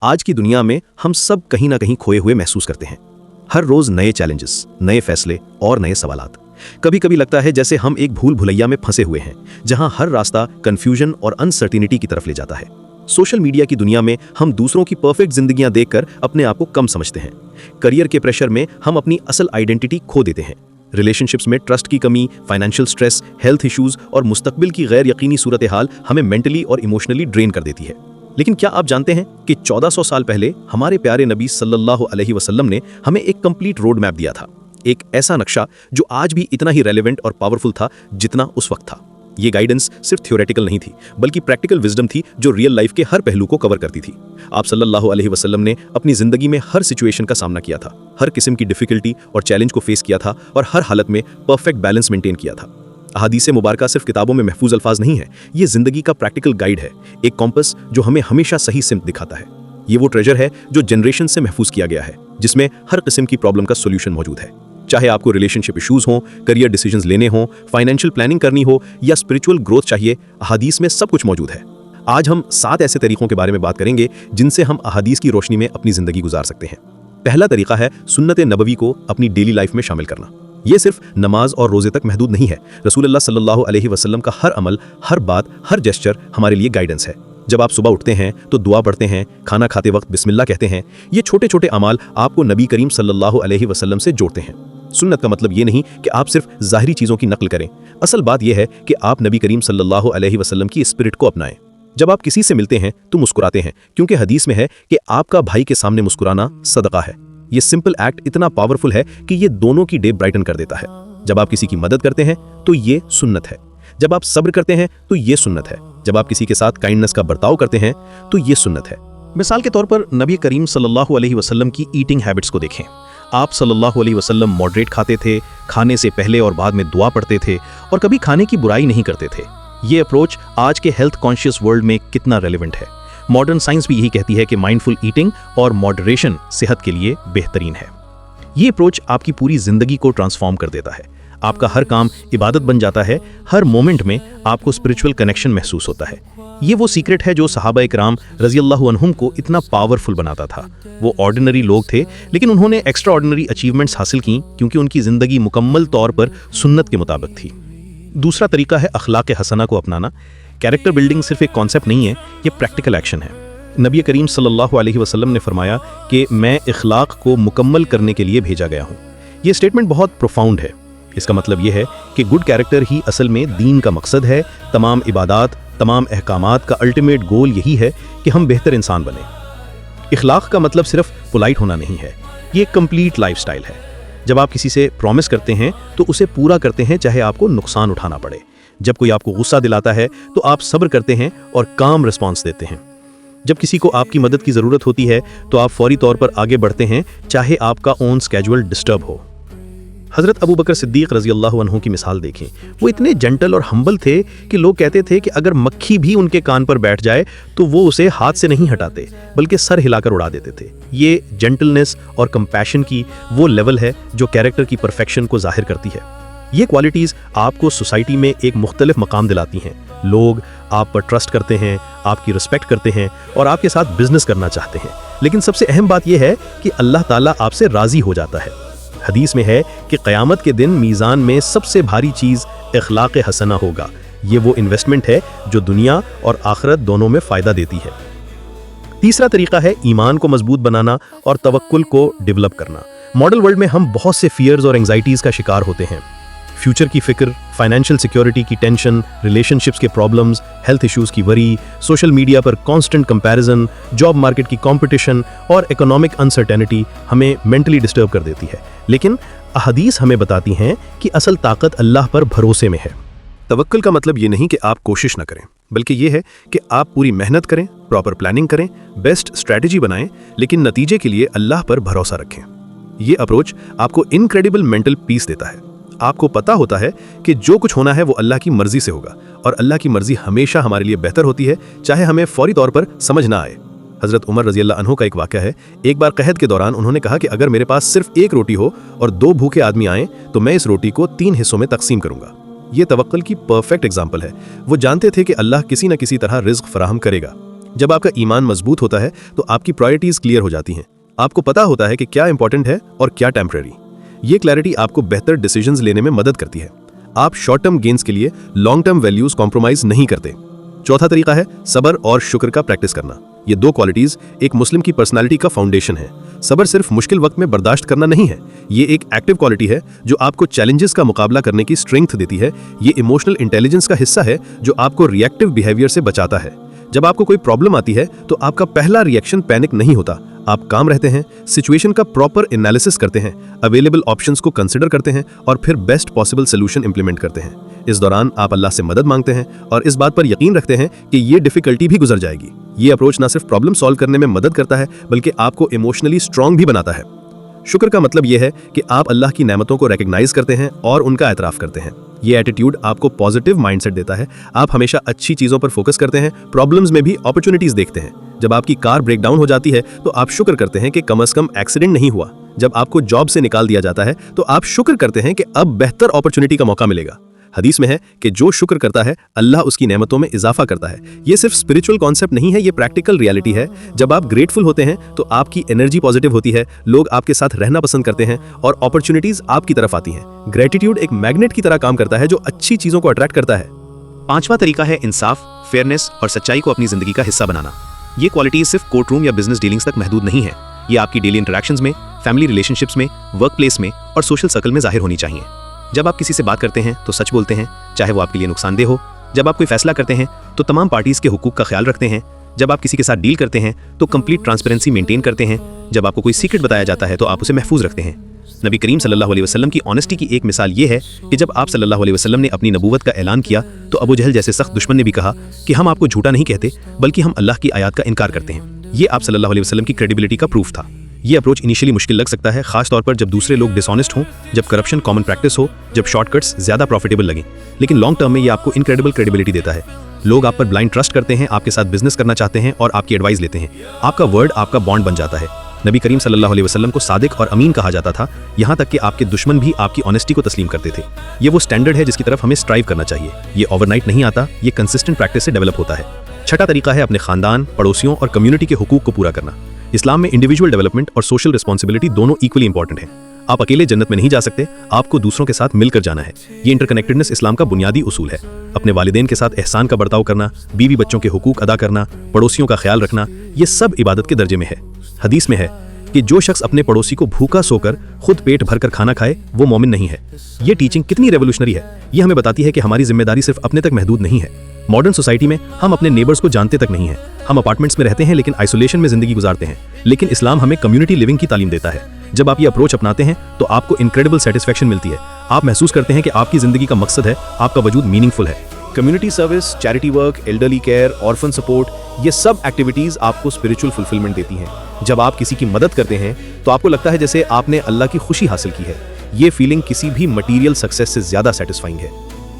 आज की दुनिया में हम सब कहीं ना कहीं खोए हुए महसूस करते हैं। हर रोज नए चैलेंजेस, नए फैसले और नए सवालात। कभी कभी लगता है जैसे हम एक भूल भुलैया में फंसे हुए हैं, जहां हर रास्ता कंफ्यूजन और अनसर्टिनिटी की तरफ ले जाता है। सोशल मीडिया की दुनिया में हम दूसरों की परफेक्ट जिंदगियां देखकर अपने आप को कम समझते हैं। करियर के प्रेशर में हम अपनी असल आइडेंटिटी खो देते हैं। रिलेशनशिप्स में ट्रस्ट की कमी, फाइनेंशियल स्ट्रेस, हेल्थ इश्यूज और मुस्तकबिल की गैर यकीनी सूरत हाल हमें मेंटली और इमोशनली ड्रेन कर देती है। लेकिन क्या आप जानते हैं कि 1400 साल पहले हमारे प्यारे नबी सल्लल्लाहु अलैहि वसल्लम ने हमें एक कंप्लीट रोड मैप दिया था, एक ऐसा नक्शा जो आज भी इतना ही रेलेवेंट और पावरफुल था जितना उस वक्त था। ये गाइडेंस सिर्फ थ्योरेटिकल नहीं थी, बल्कि प्रैक्टिकल विजडम थी जो रियल लाइफ के हर पहलू को कवर करती थी। आप सल्लल्लाहु अलैहि वसल्लम ने अपनी जिंदगी में हर सिचुएशन का सामना किया था, हर किस्म की डिफिकल्टी और चैलेंज को फेस किया था और हर हालत में परफेक्ट बैलेंस मेंटेन किया था। अहादीसे मुबारका सिर्फ किताबों में महफूज अल्फाज नहीं है, ये जिंदगी का प्रैक्टिकल गाइड है, एक कॉम्पस जो हमें हमेशा सही सिमत दिखाता है। ये वो ट्रेजर है जो जनरेशन से महफूज किया गया है, जिसमें हर किस्म की प्रॉब्लम का सोल्यूशन मौजूद है। चाहे आपको रिलेशनशिप इश्यूज हों, करियर डिसीजंस लेने हों, फाइनेंशियल प्लानिंग करनी हो या स्पिरिचुअल ग्रोथ चाहिए, अहादीस में सब कुछ मौजूद है। आज हम 7 ऐसे तरीकों के बारे में बात करेंगे जिनसे हम अहादीस की रोशनी में अपनी जिंदगी गुजार सकते हैं। पहला तरीका है सुन्नत नबवी को अपनी डेली लाइफ में शामिल करना। ये सिर्फ नमाज और रोजे तक महदूद नहीं है। रसूलुल्लाह सल्लल्लाहु अलैहि वसल्लम का हर अमल, हर बात, हर जेस्चर हमारे लिए गाइडेंस है। जब आप सुबह उठते हैं तो दुआ पढ़ते हैं, खाना खाते वक्त बिस्मिल्लाह कहते हैं। ये छोटे छोटे अमाल आपको नबी करीम सल्लल्लाहु अलैहि वसल्लम से जोड़ते हैं। सुन्नत का मतलब ये नहीं कि आप सिर्फ ज़ाहिरी चीज़ों की नकल करें। असल बात यह है कि आप नबी करीम सल्लल्लाहु अलैहि वसल्लम की स्पिरिट को अपनाएं। जब आप किसी से मिलते हैं तो मुस्कुराते हैं, क्योंकि हदीस में है कि आपका भाई के सामने मुस्कुराना सदका है। ये सिंपल एक्ट इतना पावरफुल है कि ये दोनों की डे ब्राइटन कर देता है। जब आप किसी की मदद करते हैं तो ये सुन्नत है। जब आप सब्र करते हैं तो ये सुन्नत है। जब आप किसी के साथ काइंडनेस का बर्ताव करते हैं तो ये सुन्नत है। मिसाल के तौर पर नबी करीम सल्लल्लाहु अलैहि वसल्लम की ईटिंग हैबिट्स को देखें। आप सल्लल्लाहु अलैहि वसल्लम मॉडरेट खाते थे, खाने से पहले और बाद में दुआ पढ़ते थे और कभी खाने की बुराई नहीं करते थे। ये अप्रोच आज के हेल्थ कॉन्शियस वर्ल्ड में कितना रेलेवेंट है। मॉडर्न साइंस भी यही कहती है कि माइंडफुल ईटिंग और मॉडरेशन सेहत के लिए बेहतरीन है। ये अप्रोच आपकी पूरी जिंदगी को ट्रांसफॉर्म कर देता है। आपका हर काम इबादत बन जाता है, हर मोमेंट में आपको स्पिरिचुअल कनेक्शन महसूस होता है। ये वो सीक्रेट है जो सहाबा इकराम रज़ियल्लाहु अन्हुम को इतना पावरफुल बनाता था। वो ऑर्डिनरी लोग थे, लेकिन उन्होंने एक्स्ट्रा ऑर्डिनरी अचीवमेंट्स हासिल की क्योंकि उनकी जिंदगी मुकम्मल तौर पर सुन्नत के मुताबिक थी। दूसरा तरीका है अखलाक हसना को अपनाना। कैरेक्टर बिल्डिंग सिर्फ एक कॉन्सेप्ट नहीं है, ये प्रैक्टिकल एक्शन है। नबी करीम सल्लल्लाहु अलैहि वसल्लम ने फरमाया कि मैं इखलाक को मुकम्मल करने के लिए भेजा गया हूँ। ये स्टेटमेंट बहुत प्रोफाउंड है। इसका मतलब ये है कि गुड कैरेक्टर ही असल में दीन का मकसद है। तमाम इबादात, तमाम अहकामात का अल्टीमेट गोल यही है कि हम बेहतर इंसान बने। इखलाक का मतलब सिर्फ पोलाइट होना नहीं है, ये एक कंप्लीट लाइफस्टाइल है। जब आप किसी से प्रॉमिस करते हैं तो उसे पूरा करते हैं, चाहे आपको नुकसान उठाना पड़े। जब कोई आपको गुस्सा दिलाता है तो आप सब्र करते हैं और काम रिस्पॉन्स देते हैं। जब किसी को आपकी मदद की ज़रूरत होती है तो आप फौरी तौर पर आगे बढ़ते हैं, चाहे आपका ओन स्केड्यूल डिस्टर्ब हो। हज़रत अबू बकर सिद्दीक़ रज़ियल्लाहु अन्हु की मिसाल देखें। वो इतने जेंटल और हम्बल थे कि लोग कहते थे कि अगर मक्खी भी उनके कान पर बैठ जाए तो वो उसे हाथ से नहीं हटाते, बल्कि सर हिलाकर उड़ा देते थे। ये जेंटलनेस और कंपैशन की वो लेवल है जो कैरेक्टर की परफेक्शन को जाहिर करती है। ये क्वालिटीज़ आपको सोसाइटी में एक मुख्तलिफ मकाम दिलाती हैं। लोग आप पर ट्रस्ट करते हैं, आपकी रिस्पेक्ट करते हैं और आपके साथ बिजनेस करना चाहते हैं। लेकिन सबसे अहम बात यह है कि अल्लाह ताला आपसे राज़ी हो जाता है। हदीस में है कि क़यामत के दिन मीज़ान में सबसे भारी चीज़ इखलाक हसना होगा। ये वो इन्वेस्टमेंट है जो दुनिया और आखिरत दोनों में फ़ायदा देती है। तीसरा तरीका है ईमान को मजबूत बनाना और तवक्कुल को डेवलप करना। मॉडल वर्ल्ड में हम बहुत से फियर्स और एंग्जाइटीज़ का शिकार होते हैं। फ्यूचर की फिक्र, फाइनेंशियल सिक्योरिटी की टेंशन, रिलेशनशिप्स के प्रॉब्लम्स, हेल्थ इश्यूज़ की वरी, सोशल मीडिया पर कांस्टेंट कंपैरिजन, जॉब मार्केट की कंपटीशन और इकोनॉमिक अनसर्टेनिटी हमें मेंटली डिस्टर्ब कर देती है। लेकिन अहदीस हमें बताती हैं कि असल ताकत अल्लाह पर भरोसे में है। तवक्कुल का मतलब ये नहीं कि आप कोशिश ना करें, बल्कि ये है कि आप पूरी मेहनत करें, प्रॉपर प्लानिंग करें, बेस्ट स्ट्रैटेजी बनाएं, लेकिन नतीजे के लिए अल्लाह पर भरोसा रखें। ये अप्रोच आपको इनक्रेडिबल मेंटल पीस देता है। आपको पता होता है कि जो कुछ होना है वो अल्लाह की मर्जी से होगा और अल्लाह की मर्जी हमेशा हमारे लिए बेहतर होती है, चाहे हमें फौरी तौर पर समझ ना आए। हज़रत उमर रज़ियल्लाहु अन्हु का एक वाक़या है। एक बार कहत के दौरान उन्होंने कहा कि अगर मेरे पास सिर्फ एक रोटी हो और 2 भूखे आदमी आएँ तो मैं इस रोटी को 3 हिस्सों में तकसीम करूंगा। ये तवक्कुल की परफेक्ट एग्जाम्पल है। वो जानते थे कि अल्लाह किसी न किसी तरह रिज़्क़ फराहम करेगा। जब आपका ईमान मजबूत होता है तो आपकी प्रायोरिटीज क्लियर हो जाती हैं। आपको पता होता है कि क्या इंपॉर्टेंट है और क्या टेम्पररी। ये क्लैरिटी आपको बेहतर डिसीजंस लेने में मदद करती है। आप शॉर्ट टर्म गेन्स के लिए लॉन्ग टर्म वैल्यूज कॉम्प्रोमाइज नहीं करते। चौथा तरीका है सब्र और शुक्र का प्रैक्टिस करना। ये दो क्वालिटीज एक मुस्लिम की पर्सनालिटी का फाउंडेशन है। सब्र सिर्फ मुश्किल वक्त में बर्दाश्त करना नहीं है, ये एक एक्टिव क्वालिटी है जो आपको चैलेंजेस का मुकाबला करने की स्ट्रेंथ देती है। ये इमोशनल इंटेलिजेंस का हिस्सा है जो आपको रिएक्टिव बिहेवियर से बचाता है। जब आपको कोई प्रॉब्लम आती है तो आपका पहला रिएक्शन पैनिक नहीं होता। आप काम रहते हैं, सिचुएशन का प्रॉपर एनालिसिस करते हैं, अवेलेबल ऑप्शंस को कंसिडर करते हैं और फिर बेस्ट पॉसिबल सोल्यूशन इंप्लीमेंट करते हैं। इस दौरान आप अल्लाह से मदद मांगते हैं और इस बात पर यकीन रखते हैं कि ये डिफिकल्टी भी गुजर जाएगी। ये अप्रोच ना सिर्फ प्रॉब्लम सॉल्व करने में मदद करता है बल्कि आपको इमोशनली स्ट्रांग भी बनाता है। शुक्र का मतलब यह है कि आप अल्लाह की नेमतों को रिकॉग्नाइज करते हैं और उनका एतराफ करते हैं। ये एटीट्यूड आपको पॉजिटिव माइंडसेट देता है। आप हमेशा अच्छी चीजों पर फोकस करते हैं, प्रॉब्लम्स में भी अपॉर्चुनिटीज देखते हैं। जब आपकी कार ब्रेक डाउन हो जाती है तो आप शुक्र करते हैं कि कम से कम एक्सीडेंट नहीं हुआ। जब आपको जॉब से निकाल दिया जाता है तो आप शुक्र करते हैं कि अब बेहतर अपॉर्चुनिटी का मौका मिलेगा। हदीस में है कि जो शुक्र करता है अल्लाह उसकी नेमतों में इजाफा करता है। ये सिर्फ स्पिरिचुअल कॉन्सेप्ट नहीं है, ये प्रैक्टिकल रियलिटी है। जब आप ग्रेटफुल होते हैं तो आपकी एनर्जी पॉजिटिव होती है, लोग आपके साथ रहना पसंद करते हैं और अपॉर्चुनिटीज आपकी तरफ आती हैं। ग्रेटिट्यूड एक मैग्नेट की तरह काम करता है जो अच्छी चीजों को अट्रैक्ट करता है। पांचवा तरीका है इंसाफ, फेयरनेस और सच्चाई को अपनी जिंदगी का हिस्सा बनाना। ये क्वालिटीज सिर्फ कोर्ट रूम या बिजनेस डीलिंग्स तक महदूद नहीं है। ये आपकी डेली इंटरेक्शंस में, फैमिली रिलेशनशिप्स में, वर्क प्लेस में और सोशल सर्कल में जाहिर होनी चाहिए। जब आप किसी से बात करते हैं तो सच बोलते हैं, चाहे वो आपके लिए नुकसानदेह हो। जब आप कोई फैसला करते हैं तो तमाम पार्टीज के हुकूक का ख्याल रखते हैं। जब आप किसी के साथ डील करते हैं तो कंप्लीट ट्रांसपेरेंसी मेंटेन करते हैं। जब आपको कोई सीक्रेट बताया जाता है तो आप उसे महफूज रखते हैं। नबी करीम सल्लल्लाहु अलैहि वसल्लम की ऑनेस्टी की एक मिसाल ये है कि जब आप सल्लल्लाहु अलैहि वसल्लम ने अपनी नबूवत का ऐलान किया तो अबू जहल जैसे सख्त दुश्मन ने भी कहा कि हम आपको झूठा नहीं कहते बल्कि हम अल्लाह की आयत का इनकार करते हैं। ये आप सल्लल्लाहु अलैहि वसल्लम की क्रेडिबिलिटी का प्रूफ था। ये अप्रोच इनिशियली मुश्किल लग सकता है, खास तौर पर जब दूसरे लोग डिसऑनेस्ट हों, जब करप्शन कॉमन प्रैक्टिस हो, जब शॉर्टकट्स ज्यादा प्रॉफिटेबल लगें। लेकिन लॉन्ग टर्म में ये आपको इनक्रेडिबल क्रेडिबिलिटी देता है। लोग आप पर ब्लाइंड ट्रस्ट करते हैं, आपके साथ बिजनेस करना चाहते हैं और आपकी एडवाइस लेते हैं। आपका वर्ड आपका बॉन्ड बन जाता है। नबी करीम सल्लल्लाहु अलैहि वसल्लम को सादिक और अमीन कहा जाता था, यहाँ तक कि आपके दुश्मन भी आपकी ऑनेस्टी को तस्लीम करते थे। ये वो स्टैंडर्ड है जिसकी तरफ हमें स्ट्राइव करना चाहिए। ये ओवरनाइट नहीं आता, ये कंसिस्टेंट प्रैक्टिस से डेवलप होता है। छठा तरीका है अपने खानदान, पड़ोसियों और कम्युनिटी के हुकूक को पूरा करना। इस्लाम में इंडिविजुअल डेवलपमेंट और सोशल रिस्पॉन्सिबिलिटी दोनों इक्वली इंपॉर्टेंट हैं। आप अकेले जन्नत में नहीं जा सकते, आपको दूसरों के साथ मिलकर जाना है। ये इंटरकनेक्टेडनेस इस्लाम का बुनियादी उसूल है। अपने वालिदैन के साथ एहसान का बर्ताव करना, बीवी बच्चों के हुकूक अदा करना, पड़ोसियों का ख्याल रखना, ये सब इबादत के दर्जे में है। हदीस में है कि जो शख्स अपने पड़ोसी को भूखा सोकर खुद पेट भरकर खाना खाए वो मोमिन नहीं है। ये टीचिंग कितनी रेवोल्यूशनरी है। ये हमें बताती है कि हमारी जिम्मेदारी सिर्फ अपने तक महदूद नहीं है। मॉडर्न सोसाइटी में हम अपने नेबर्स को जानते तक नहीं हैं। हम अपार्टमेंट्स में रहते हैं लेकिन आइसोलेशन में जिंदगी गुजारते हैं। लेकिन इस्लाम हमें कम्युनिटी लिविंग की तालीम देता है। जब आप ये अप्रोच अपनाते हैं तो आपको इनक्रेडिबल सेटिस्फैक्शन मिलती है। आप महसूस करते हैं कि आपकी जिंदगी का मकसद है, आपका वजूद मीनिंगफुल है। Community service, charity work, elderly care, orphan support, ये सब एक्टिविटीज आपको स्पिरिचुअल फुलफिलमेंट देती हैं। जब आप किसी की मदद करते हैं तो आपको लगता है जैसे आपने अल्लाह की खुशी हासिल की है। ये फीलिंग किसी भी मटीरियल सक्सेस से ज्यादा सेटिस्फाइंग है।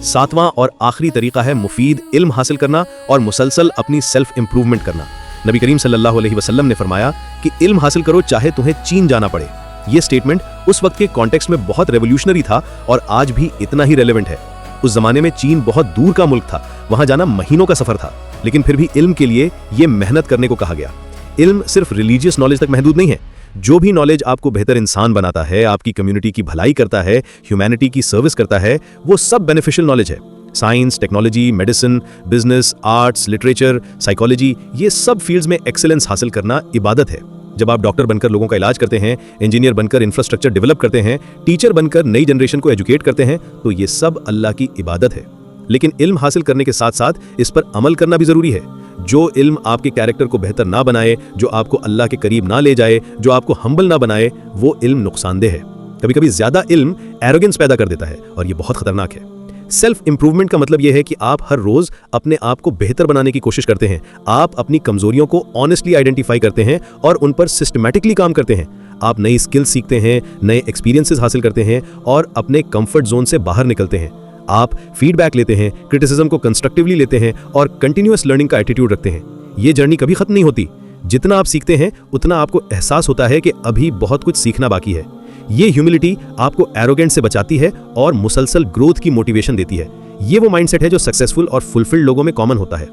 सातवां और आखिरी तरीका है मुफीद इल्म हासिल करना और मुसलसल अपनी सेल्फ इंप्रूवमेंट करना। नबी करीम सल्लल्लाहु अलैहि वसल्लम ने फरमाया कि इल्म हासिल करो चाहे तुम्हें चीन जाना पड़े। ये स्टेटमेंट उस वक्त के कॉन्टेक्स्ट में बहुत रेवोल्यूशनरी था और आज भी इतना ही रेलेवेंट है। उस जमाने में चीन बहुत दूर का मुल्क था, वहां जाना महीनों का सफर था, लेकिन फिर भी इल्म के लिए ये मेहनत करने को कहा गया। इल्म सिर्फ रिलीजियस नॉलेज तक महदूद नहीं है। जो भी नॉलेज आपको बेहतर इंसान बनाता है, आपकी कम्युनिटी की भलाई करता है, ह्यूमैनिटी की सर्विस करता है, वो सब बेनिफिशियल नॉलेज है। Science, technology, medicine, business, arts, literature, psychology, ये सब फील्ड्स में एक्सीलेंस हासिल करना इबादत है। जब आप डॉक्टर बनकर लोगों का इलाज करते हैं, इंजीनियर बनकर इंफ्रास्ट्रक्चर डेवलप करते हैं, टीचर बनकर नई जनरेशन को एजुकेट करते हैं, तो ये सब अल्लाह की इबादत है। लेकिन इल्म हासिल करने के साथ साथ इस पर अमल करना भी जरूरी है। जो इल्म आपके कैरेक्टर को बेहतर ना बनाए, जो आपको अल्लाह के करीब ना ले जाए, जो आपको हम्बल ना बनाए, वो इल्म नुकसानदेह है। कभी कभी ज्यादा इल्म एरोगेंस पैदा कर देता है और ये बहुत खतरनाक है। सेल्फ इंप्रूवमेंट का मतलब यह है कि आप हर रोज अपने आप को बेहतर बनाने की कोशिश करते हैं। आप अपनी कमजोरियों को ऑनेस्टली आइडेंटिफाई करते हैं और उन पर सिस्टमैटिकली काम करते हैं। आप नई स्किल्स सीखते हैं, नए एक्सपीरियंसेस हासिल करते हैं और अपने कंफर्ट जोन से बाहर निकलते हैं। आप फीडबैक लेते हैं, क्रिटिसिज्म को कंस्ट्रक्टिवली लेते हैं और कंटिन्यूअस लर्निंग का एटीट्यूड रखते हैं। ये जर्नी कभी खत्म नहीं होती। जितना आप सीखते हैं उतना आपको एहसास होता है कि अभी बहुत कुछ सीखना बाकी है। ये ह्यूमिलिटी आपको एरोगेंट से बचाती है और मुसलसल ग्रोथ की मोटिवेशन देती है। ये वो माइंडसेट है जो सक्सेसफुल और फुलफिल्ड लोगों में कॉमन होता है।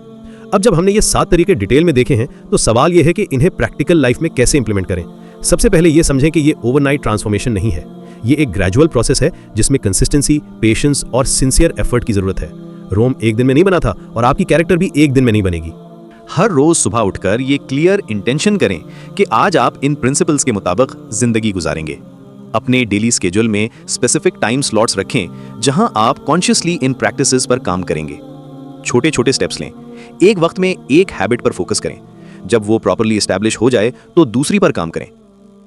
अब जब हमने ये 7 तरीके डिटेल में देखे हैं तो सवाल ये है कि इन्हें प्रैक्टिकल लाइफ में कैसे इंप्लीमेंट करें। सबसे पहले ये समझें कि ये ओवरनाइट ट्रांसफॉर्मेशन नहीं है, ये एक ग्रेजुअल प्रोसेस है जिसमें कंसिस्टेंसी, पेशेंस और सिंसियर एफर्ट की जरूरत है। रोम एक दिन में नहीं बना था और आपकी कैरेक्टर भी एक दिन में नहीं बनेगी। हर रोज सुबह उठकर ये क्लियर इंटेंशन करें कि आज आप इन प्रिंसिपल्स के मुताबिक जिंदगी गुजारेंगे। अपने डेली स्केड्यूल में स्पेसिफिक टाइम स्लॉट्स रखें जहां आप कॉन्शियसली इन प्रैक्टिसेस पर काम करेंगे। छोटे छोटे स्टेप्स लें, एक वक्त में एक हैबिट पर फोकस करें। जब वो प्रॉपर्ली एस्टैब्लिश हो जाए तो दूसरी पर काम करें।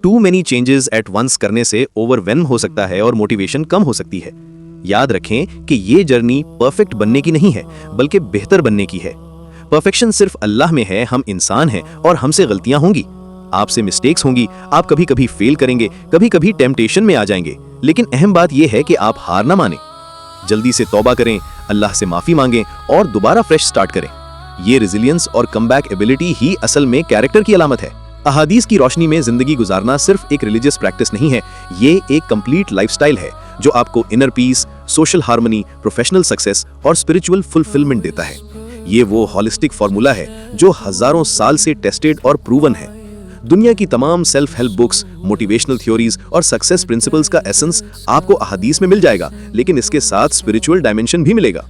Too many changes at once करने से ओवरवेल्म हो सकता है और मोटिवेशन कम हो सकती है। याद रखें कि ये जर्नी परफेक्ट बनने की नहीं है बल्कि बेहतर बनने की है। परफेक्शन सिर्फ अल्लाह में है, हम इंसान हैं और हमसे गलतियां होंगी, आपसे मिस्टेक्स होंगी, आप कभी कभी फेल करेंगे, कभी कभी टेम्पटेशन में आ जाएंगे, लेकिन अहम बात यह है कि आप हार ना माने। जल्दी से तौबा करें, अल्लाह से माफी मांगें और दोबारा फ्रेश स्टार्ट करें। ये रेजिलियंस और कमबैक एबिलिटी ही असल में कैरेक्टर की अलामत है। अहादीस की रोशनी में जिंदगी गुजारना सिर्फ एक रिलीजियस प्रैक्टिस नहीं है, ये एक कंप्लीट लाइफस्टाइल है जो आपको inner peace, social harmony, professional success और स्पिरिचुअल फुलफिलमेंट देता है। ये वो हॉलिस्टिक फॉर्मूला है जो हजारों साल से टेस्टेड और प्रूवन है। दुनिया की तमाम self help books, motivational theories और सक्सेस प्रिंसिपल्स का एसेंस आपको अहादीस में मिल जाएगा, लेकिन इसके साथ स्पिरिचुअल डायमेंशन भी मिलेगा।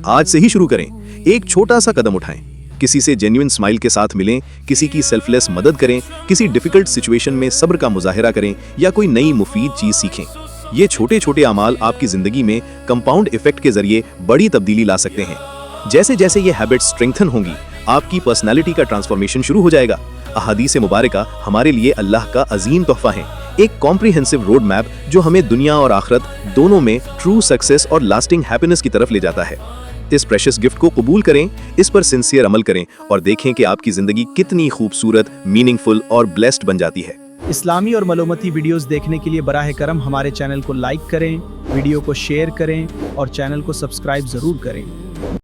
आज से ही शुरू करें, एक छोटा सा कदम उठाएं, किसी से जेन्युइन स्माइल के साथ मिलें, किसी की सेल्फलेस मदद करें, किसी डिफिकल्ट सिचुएशन में सब्र का मुजाहिरा करें या कोई नई मुफीद चीज सीखें। ये छोटे छोटे अमाल आपकी जिंदगी में कंपाउंड इफेक्ट के जरिए बड़ी तब्दीली ला सकते हैं। जैसे जैसे ये हैबिट्स स्ट्रेंथन होंगी, आपकी पर्सनालिटी का ट्रांसफॉर्मेशन शुरू हो जाएगा। अहादीस मुबारका हमारे लिए अल्लाह का अजीम तोहफा है, एक कॉम्प्रिहेंसिव रोड मैप जो हमें दुनिया और आखिरत दोनों में ट्रू सक्सेस और लास्टिंग हैप्पीनेस की तरफ ले जाता है। इस प्रेशियस गिफ्ट को कबूल करें, इस पर सिंसियर अमल करें और देखें कि आपकी जिंदगी कितनी खूबसूरत, मीनिंगफुल और ब्लेस्ड बन जाती है। इस्लामी और मालूमती वीडियोस देखने के लिए बराह करम हमारे चैनल को लाइक करें, वीडियो को शेयर करें और चैनल को सब्सक्राइब जरूर करें।